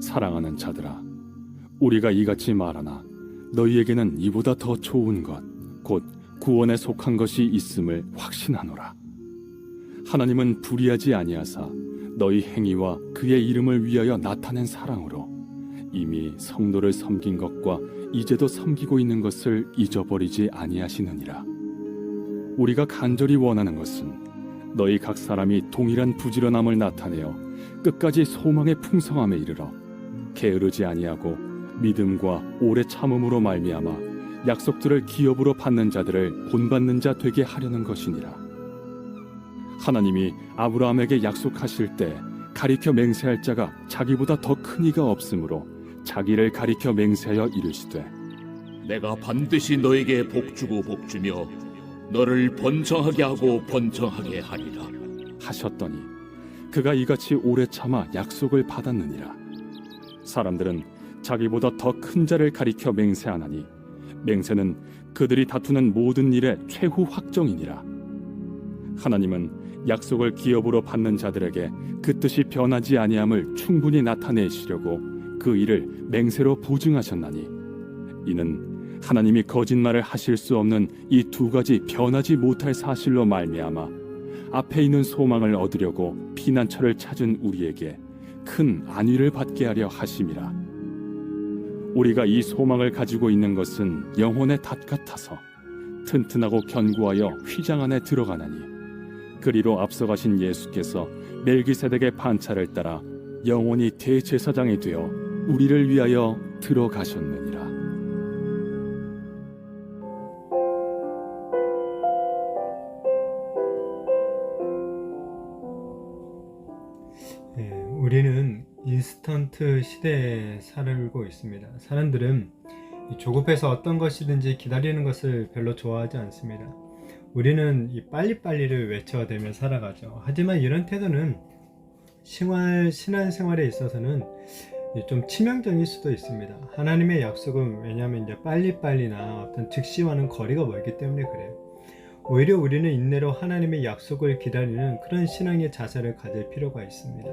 사랑하는 자들아, 우리가 이같이 말하나 너희에게는 이보다 더 좋은 것, 곧 구원에 속한 것이 있음을 확신하노라. 하나님은 불의하지 아니하사 너희 행위와 그의 이름을 위하여 나타낸 사랑으로 이미 성도를 섬긴 것과 이제도 섬기고 있는 것을 잊어버리지 아니하시느니라. 우리가 간절히 원하는 것은 너희 각 사람이 동일한 부지런함을 나타내어 끝까지 소망의 풍성함에 이르러 게으르지 아니하고 믿음과 오래 참음으로 말미암아 약속들을 기업으로 받는 자들을 본받는 자 되게 하려는 것이니라. 하나님이 아브라함에게 약속하실 때 가리켜 맹세할 자가 자기보다 더 큰 이가 없으므로 자기를 가리켜 맹세하여 이르시되 내가 반드시 너에게 복주고 복주며 너를 번성하게 하고 번성하게 하리라. 하셨더니 그가 이같이 오래 참아 약속을 받았느니라. 사람들은 자기보다 더 큰 자를 가리켜 맹세하나니 맹세는 그들이 다투는 모든 일의 최후 확정이니라. 하나님은 약속을 기업으로 받는 자들에게 그 뜻이 변하지 아니함을 충분히 나타내시려고 그 일을 맹세로 보증하셨나니 이는 하나님이 거짓말을 하실 수 없는 이 두 가지 변하지 못할 사실로 말미암아 앞에 있는 소망을 얻으려고 피난처를 찾은 우리에게 큰 안위를 받게 하려 하심이라. 우리가 이 소망을 가지고 있는 것은 영혼의 닷 같아서 튼튼하고 견고하여 휘장 안에 들어가나니 그리로 앞서가신 예수께서 멜기세덱의 반차를 따라 영원히 대제사장이 되어 우리를 위하여 들어가셨느니라. 우리는 인스턴트 시대에 살고 있습니다. 사람들은 조급해서 어떤 것이든지 기다리는 것을 별로 좋아하지 않습니다. 우리는 이 빨리빨리를 외쳐대며 살아가죠. 하지만 이런 태도는 신앙생활에 있어서는 좀 치명적일 수도 있습니다. 하나님의 약속은 왜냐하면 이제 빨리빨리나 어떤 즉시와는 거리가 멀기 때문에 그래요. 오히려 우리는 인내로 하나님의 약속을 기다리는 그런 신앙의 자세를 가질 필요가 있습니다.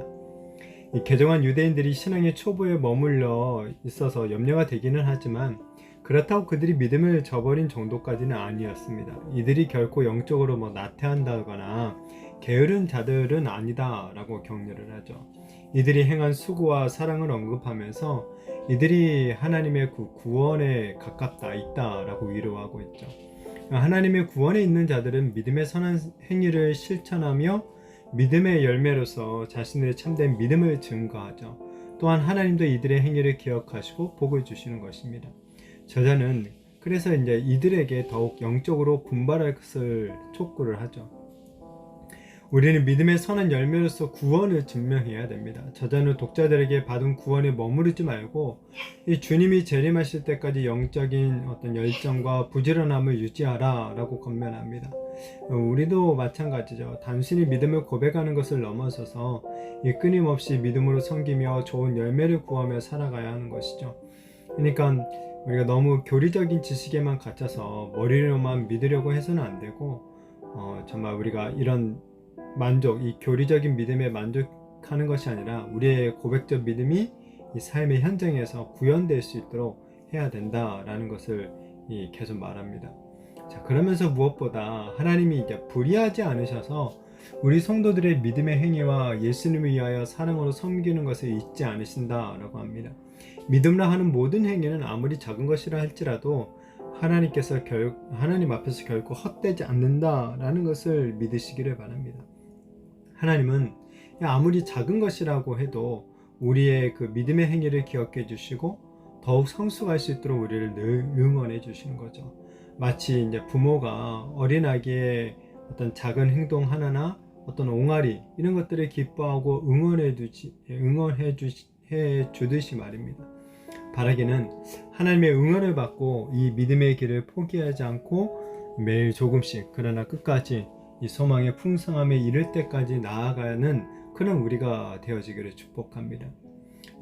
이 개종한 유대인들이 신앙의 초보에 머물러 있어서 염려가 되기는 하지만 그렇다고 그들이 믿음을 저버린 정도까지는 아니었습니다. 이들이 결코 영적으로 나태한다거나 게으른 자들은 아니다 라고 격려를 하죠. 이들이 행한 수고와 사랑을 언급하면서 이들이 하나님의 구원에 가깝다 있다 라고 위로하고 있죠. 하나님의 구원에 있는 자들은 믿음의 선한 행위를 실천하며 믿음의 열매로서 자신들의 참된 믿음을 증거하죠. 또한 하나님도 이들의 행위를 기억하시고 복을 주시는 것입니다. 저자는 그래서 이제 이들에게 더욱 영적으로 분발할 것을 촉구를 하죠. 우리는 믿음의 선한 열매로서 구원을 증명해야 됩니다. 저자는 독자들에게 받은 구원에 머무르지 말고 이 주님이 재림하실 때까지 영적인 어떤 열정과 부지런함을 유지하라 라고 권면합니다. 우리도 마찬가지죠. 단순히 믿음을 고백하는 것을 넘어서서 이 끊임없이 믿음으로 섬기며 좋은 열매를 구하며 살아가야 하는 것이죠. 그러니까 우리가 너무 교리적인 지식에만 갇혀서 머리로만 믿으려고 해서는 안 되고 정말 우리가 이런 이 교리적인 믿음에 만족하는 것이 아니라 우리의 고백적 믿음이 이 삶의 현장에서 구현될 수 있도록 해야 된다라는 것을 계속 말합니다. 자, 그러면서 무엇보다 하나님이 이제 불의하지 않으셔서 우리 성도들의 믿음의 행위와 예수님을 위하여 사랑으로 섬기는 것을 잊지 않으신다라고 합니다. 믿음으로 하는 모든 행위는 아무리 작은 것이라 할지라도 하나님 앞에서 결코 헛되지 않는다라는 것을 믿으시기를 바랍니다. 하나님은 아무리 작은 것이라고 해도 우리의 그 믿음의 행위를 기억해 주시고 더욱 성숙할 수 있도록 우리를 늘 응원해 주시는 거죠. 마치 이제 부모가 어린아기의 어떤 작은 행동 하나나 어떤 옹알이 이런 것들을 기뻐하고 응원해 주듯이 말입니다. 바라기는 하나님의 응원을 받고 이 믿음의 길을 포기하지 않고 매일 조금씩 그러나 끝까지 이 소망의 풍성함에 이를 때까지 나아가는 그런 우리가 되어지기를 축복합니다.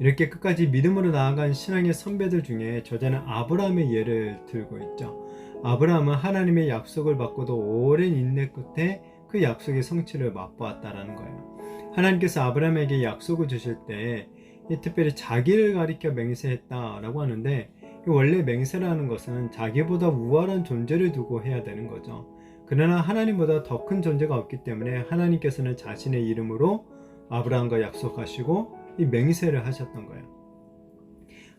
이렇게 끝까지 믿음으로 나아간 신앙의 선배들 중에 저자는 아브라함의 예를 들고 있죠. 아브라함은 하나님의 약속을 받고도 오랜 인내 끝에 그 약속의 성취를 맛보았다라는 거예요. 하나님께서 아브라함에게 약속을 주실 때 특별히 자기를 가리켜 맹세했다라고 하는데, 원래 맹세라는 것은 자기보다 우월한 존재를 두고 해야 되는 거죠. 그러나 하나님보다 더 큰 존재가 없기 때문에 하나님께서는 자신의 이름으로 아브라함과 약속하시고 이 맹세를 하셨던 거예요.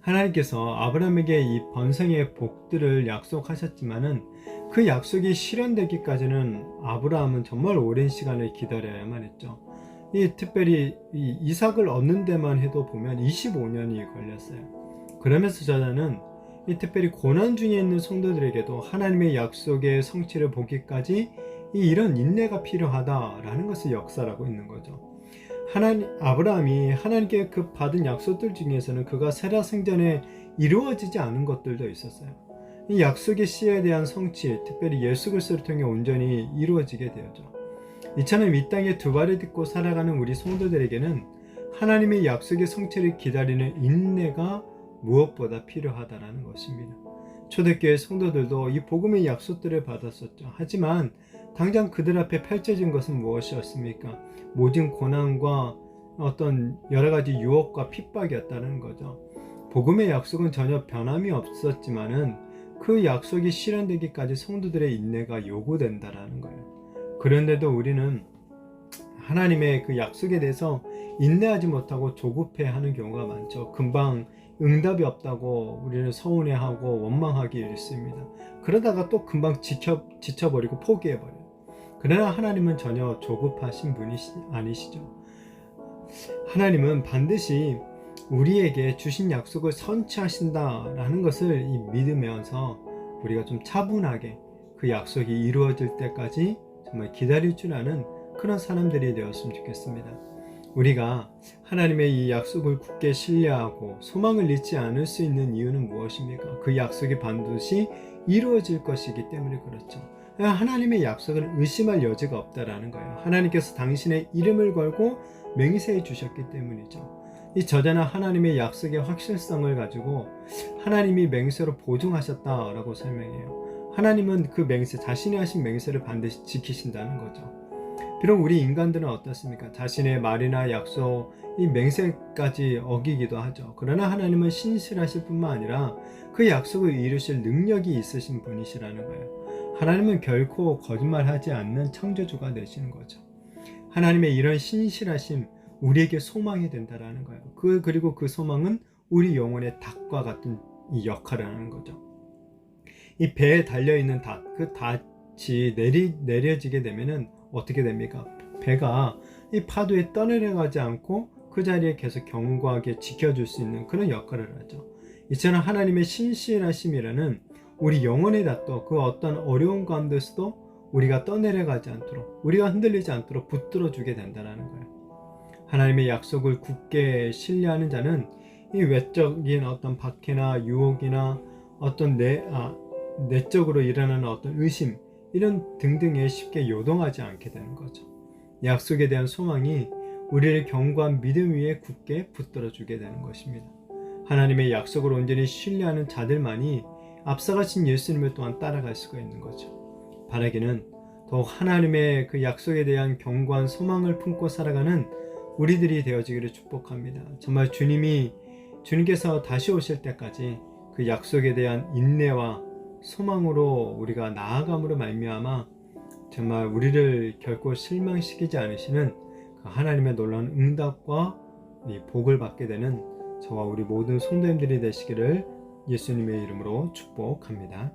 하나님께서 아브라함에게 이 번성의 복들을 약속하셨지만은 그 약속이 실현되기까지는 아브라함은 정말 오랜 시간을 기다려야만 했죠. 특별히 이 이삭을 얻는 데만 해도 보면 25년이 걸렸어요. 그러면서 저자는 특별히 고난 중에 있는 성도들에게도 하나님의 약속의 성취를 보기까지 이런 인내가 필요하다라는 것을 역설하고 있는 거죠. 아브라함이 하나님께 그 받은 약속들 중에서는 그가 살아생전에 이루어지지 않은 것들도 있었어요. 이 약속의 씨에 대한 성취, 특별히 예수 그리스도를 통해 온전히 이루어지게 되었죠. 이처럼 이 땅에 두 발을 딛고 살아가는 우리 성도들에게는 하나님의 약속의 성취를 기다리는 인내가 무엇보다 필요하다는 것입니다. 초대교회 성도들도 이 복음의 약속들을 받았었죠. 하지만 당장 그들 앞에 펼쳐진 것은 무엇이었습니까? 모진 고난과 어떤 여러 가지 유혹과 핍박이었다는 거죠. 복음의 약속은 전혀 변함이 없었지만은 그 약속이 실현되기까지 성도들의 인내가 요구된다라는 거예요. 그런데도 우리는 하나님의 그 약속에 대해서 인내하지 못하고 조급해하는 경우가 많죠. 금방 응답이 없다고 우리는 서운해하고 원망하기 일쑤입니다. 그러다가 또 금방 지쳐버리고 포기해버려요. 그러나 하나님은 전혀 조급하신 분이 아니시죠. 하나님은 반드시 우리에게 주신 약속을 성취하신다라는 것을 믿으면서 우리가 좀 차분하게 그 약속이 이루어질 때까지 정말 기다릴 줄 아는 그런 사람들이 되었으면 좋겠습니다. 우리가 하나님의 이 약속을 굳게 신뢰하고 소망을 잃지 않을 수 있는 이유는 무엇입니까? 그 약속이 반드시 이루어질 것이기 때문에 그렇죠. 하나님의 약속은 의심할 여지가 없다라는 거예요. 하나님께서 당신의 이름을 걸고 맹세해 주셨기 때문이죠. 이 저자는 하나님의 약속의 확실성을 가지고 하나님이 맹세로 보증하셨다라고 설명해요. 하나님은 그 맹세, 자신이 하신 맹세를 반드시 지키신다는 거죠. 비록 우리 인간들은 어떻습니까? 자신의 말이나 약속, 이 맹세까지 어기기도 하죠. 그러나 하나님은 신실하실 뿐만 아니라 그 약속을 이루실 능력이 있으신 분이시라는 거예요. 하나님은 결코 거짓말하지 않는 창조주가 되시는 거죠. 하나님의 이런 신실하심, 우리에게 소망이 된다라는 거예요. 그리고 그 소망은 우리 영혼의 닭과 같은 이 역할을 하는 거죠. 이 배에 달려있는 닭, 그 닭이 내려지게 되면은 어떻게 됩니까? 배가 이 파도에 떠내려가지 않고 그 자리에 계속 견고하게 지켜줄 수 있는 그런 역할을 하죠. 이처럼 하나님의 신실하심이라는 우리 영혼의 닭도 그 어떤 어려운 가운데서도 우리가 떠내려가지 않도록, 우리가 흔들리지 않도록 붙들어 주게 된다는 거예요. 하나님의 약속을 굳게 신뢰하는 자는 이 외적인 어떤 박해나 유혹이나 어떤 내적으로 일어나는 어떤 의심, 이런 등등에 쉽게 요동하지 않게 되는 거죠. 약속에 대한 소망이 우리를 견고한 믿음 위에 굳게 붙들어 주게 되는 것입니다. 하나님의 약속을 온전히 신뢰하는 자들만이 앞서가신 예수님을 또한 따라갈 수가 있는 거죠. 바라기는 더욱 하나님의 그 약속에 대한 견고한 소망을 품고 살아가는 우리들이 되어지기를 축복합니다. 정말 주님께서 다시 오실 때까지 그 약속에 대한 인내와 소망으로 우리가 나아감으로 말미암아 정말 우리를 결코 실망시키지 않으시는 그 하나님의 놀라운 응답과 이 복을 받게 되는 저와 우리 모든 성도님들이 되시기를 예수님의 이름으로 축복합니다.